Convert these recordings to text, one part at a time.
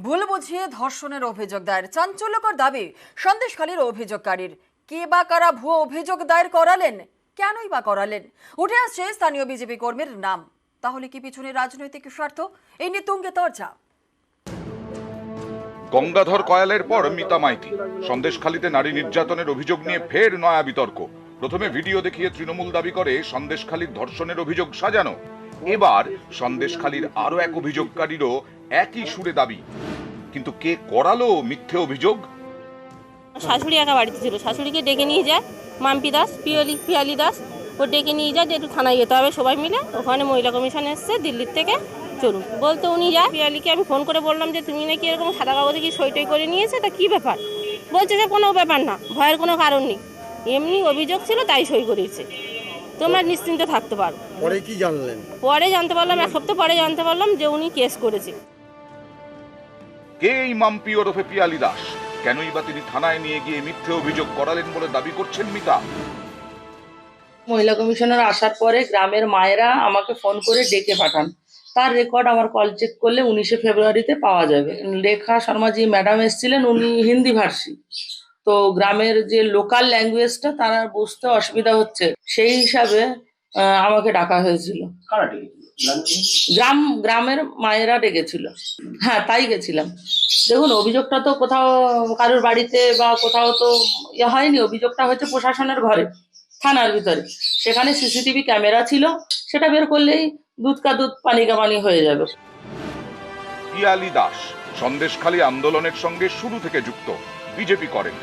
ভুল বুঝিয়ে ধর্ষণের অভিযোগ দায়ের, চাঞ্চল্যকর দাবি সন্দেশখালীর অভিযোগকারীর। কে বা কারা ভুয়ো অভিযোগ দায়ের করালেন, কেনই বা করালেন? উঠে আসছে স্থানীয় বিজেপি কর্মীর নাম। তাহলে কি পিছনে রাজনৈতিক স্বার্থ? এই নিয়ে তুঙ্গে চর্চা। গঙ্গাধর কয়ালের পর মিতা মাইতি। সন্দেশখালীতে নারী নির্যাতনের অভিযোগ নিয়ে ফের নয়া বিতর্ক। প্রথমে ভিডিও দেখিয়ে তৃণমূল দাবি করে সন্দেশখালীর ধর্ষণের অভিযোগ সাজানো। এবার সন্দেশখালীর আরো এক অভিযোগকারীরও একই সুরে দাবি। কিন্তু কে করালো মিথ্যে অভিযোগ? শাশুড়ি একা বাড়িতে ছিল, শাশুড়িকে ডেকে নিয়ে যায় মাম্পি দাস, পিয়ালি দাস, ও ডেকে নিয়ে যায় যে একটু থানায় যেতে হবে সবাই মিলে। ওখানে মহিলা কমিশন এসছে দিল্লির থেকে, চলুন বলতে উনি যায়। পিয়ালিকে আমি ফোন করে বললাম যে তুমি নাকি এরকম সাদা কাগজে কি সই টই করে নিয়েছে, তা কী ব্যাপার? বলছে যে কোনো ব্যাপার না, ভয়ের কোনো কারণ নেই, এমনি অভিযোগ ছিল তাই সই করেছে, তোমরা নিশ্চিন্তে থাকতে পারো। পরে কি জানলেন? পরে জানতে পারলাম, এক সপ্তাহ পরে জানতে পারলাম যে উনি কেস করেছে। কে এই মাম্পি ওরফে পিয়ালি দাস? কেনই বা তিনি থানায় নিয়ে গিয়ে মিথ্যে অভিযোগ করালেন বলে দাবি করছেন মিতা? মহিলা কমিশনার আসার পরে গ্রামের মায়েরা আমাকে ফোন করে ডেকে পাঠান। তার রেকর্ড আমার কল চেক করলে 19শে ফেব্রুয়ারিতে পাওয়া যাবে। রেখা শর্মাজি ম্যাডাম এসেছিলেন, উনি হিন্দি ভাষী, তো গ্রামের যে লোকাল ল্যাঙ্গুয়েজটা তারা বুঝতে অসুবিধা হচ্ছে, সেই হিসাবে আমাকে ডাকা হয়েছিল। গ্রামের মায়েরা ডেকেছিল। হ্যাঁ, তাই গেছিলাম। দেখুন, অভিযোগটা তো কোথাও কারোর বাড়িতে বা কোথাও তো হয়নি, অভিযোগটা হচ্ছে প্রশাসনের ঘরে, থানার ভিতরে। সেখানে সিসিটিভি ক্যামেরা ছিল, সেটা বের করলেই দুধ কা দুধ পানি কা পানি হয়ে যাবে। পিয়ালি দাস সন্দেশখালী আন্দোলনের সঙ্গে শুরু থেকে যুক্ত, বিজেপি করেন।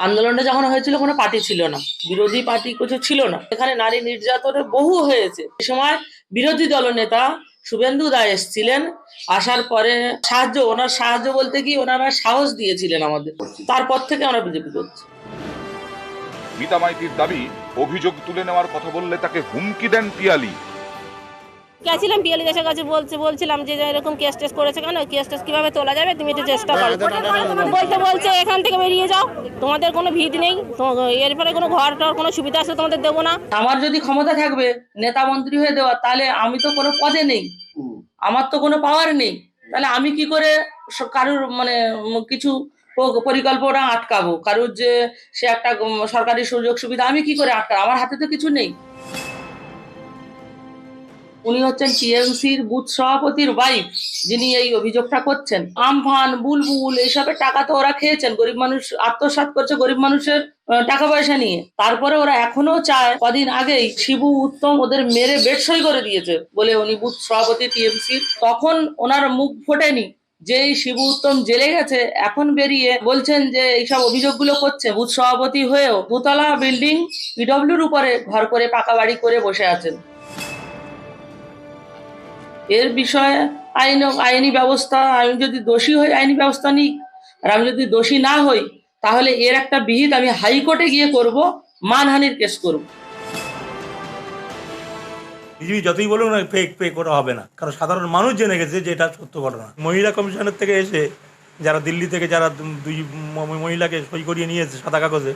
আন্দোলনটা যখন হয়েছিল কোনো পার্টি ছিল না, বিরোধী পার্টি কিছু ছিল না। এখানে নারী নির্যাতনের বহু হয়েছে। এ সময় বিরোধী দলনেতা শুভেন্দু দা এসেছিলেন, আসার পরে ওনার সাহায্য বলতে কি ওনারা সাহস দিয়েছিলেন আমাদের, তারপর থেকে আমরা বিজেপি করছি। মিতা মাইতির দাবি, অভিযোগ তুলে নেওয়ার কথা বললে তাকে হুমকি দেন পিয়ালি। গেছিলাম পিয়ালি দাসের কাছে, বলছিলাম যে এরকম কেস টেস করেছে, কেন কেস টেস কিভাবে তোলা যাবে, তুমি একটু চেষ্টা করো। বলছে এখান থেকে বেরিয়ে যাও, তোমাদের কোনো ভিত নেই, এরপরে কোনো ঘর টর কোনো সুবিধা আছে তোমাদের দেবো না। আমার যদি ক্ষমতা থাকবে নেতা মন্ত্রী হয়ে দেওয়া, তাহলে আমি তো কোনো পদে নেই, আমার তো কোনো পাওয়ার নেই, তাহলে আমি কি করে কারুর কিছু পরিকল্পনা আটকাবো? কারুর যে সে একটা সরকারি সুযোগ সুবিধা আমি কি করে আটকাবো? আমার হাতে তো কিছু নেই। উনি হচ্ছেন টিএমসির বুথ সভাপতির ওয়াইফ, যিনি এই অভিযোগটা করছেন। আমফান, বুলবুল এইসবের টাকা তো ওরা খেয়েছেন, গরিব মানুষ আত্মসাৎ করছে গরিব মানুষের টাকা পয়সা নিয়ে। তারপরে ওরা এখনো চায়, কদিন আগেই শিবু উত্তম ওদের মেরে বেডসই করে দিয়েছে বলে উনি বুথ সভাপতি টিএমসির। তখন ওনার মুখ ফোটেনি যে শিবু উত্তম জেলে গেছে, এখন বেরিয়ে বলছেন যে এইসব অভিযোগগুলো করছে। বুথ সভাপতি হয়েও দুতলা বিল্ডিং পিডব্লিউর উপরে ঘর করে পাকা বাড়ি করে বসে আছেন। এর বিষয়ে আইনি ব্যবস্থা, আমি যদি দোষী হই আইনি ব্যবস্থা নিই, আর আমি যদি দোষী না হই তাহলে এর একটা বিহিত আমি হাইকোর্টে গিয়ে করব, মানহানির কেস করব। বিজেপি যতই বলুক না, পে করা হবে না, কারণ সাধারণ মানুষ জেনে গেছে যে এটা সত্য ঘটনা। মহিলা কমিশনের থেকে এসে যারা দিল্লি থেকে যারা দুই মহিলাকে সই করিয়ে নিয়েছে সাদা কাগজে,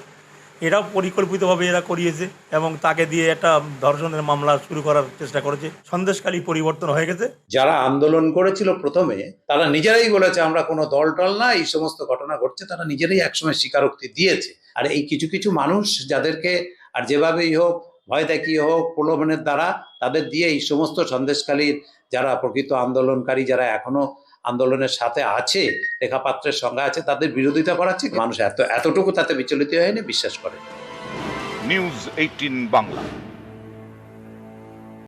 এরাও পরিকল্পিতভাবে এরা করিয়েছে এবং তাকে দিয়ে একটা ধর্ষণের মামলা শুরু করার চেষ্টা করেছে। সন্দেশখালী পরিবর্তন হয়ে গেছে। যারা আন্দোলন করেছিল প্রথমে, তারা নিজেরাই বলেছে আমরা কোনো দল টল না, এই সমস্ত ঘটনা ঘটছে, তারা নিজেরাই একসময় স্বীকারোক্তি দিয়েছে। আর এই কিছু কিছু মানুষ যাদেরকে আর যেভাবেই হোক ভয় দেখিয়ে হোক প্রলোভনের দ্বারা তাদের দিয়ে এই সমস্ত সন্দেশখালীর যারা প্রকৃত আন্দোলনকারী, যারা এখনো আন্দোলনের সাথে আছে, রেখা পাত্রের সঙ্গে আছে, তাদের বিরোধিতা করাচ্ছে। মানুষ এতটুকু তাতে বিচলিত হয়নি, বিশ্বাস করে। নিউজ 18 বাংলা।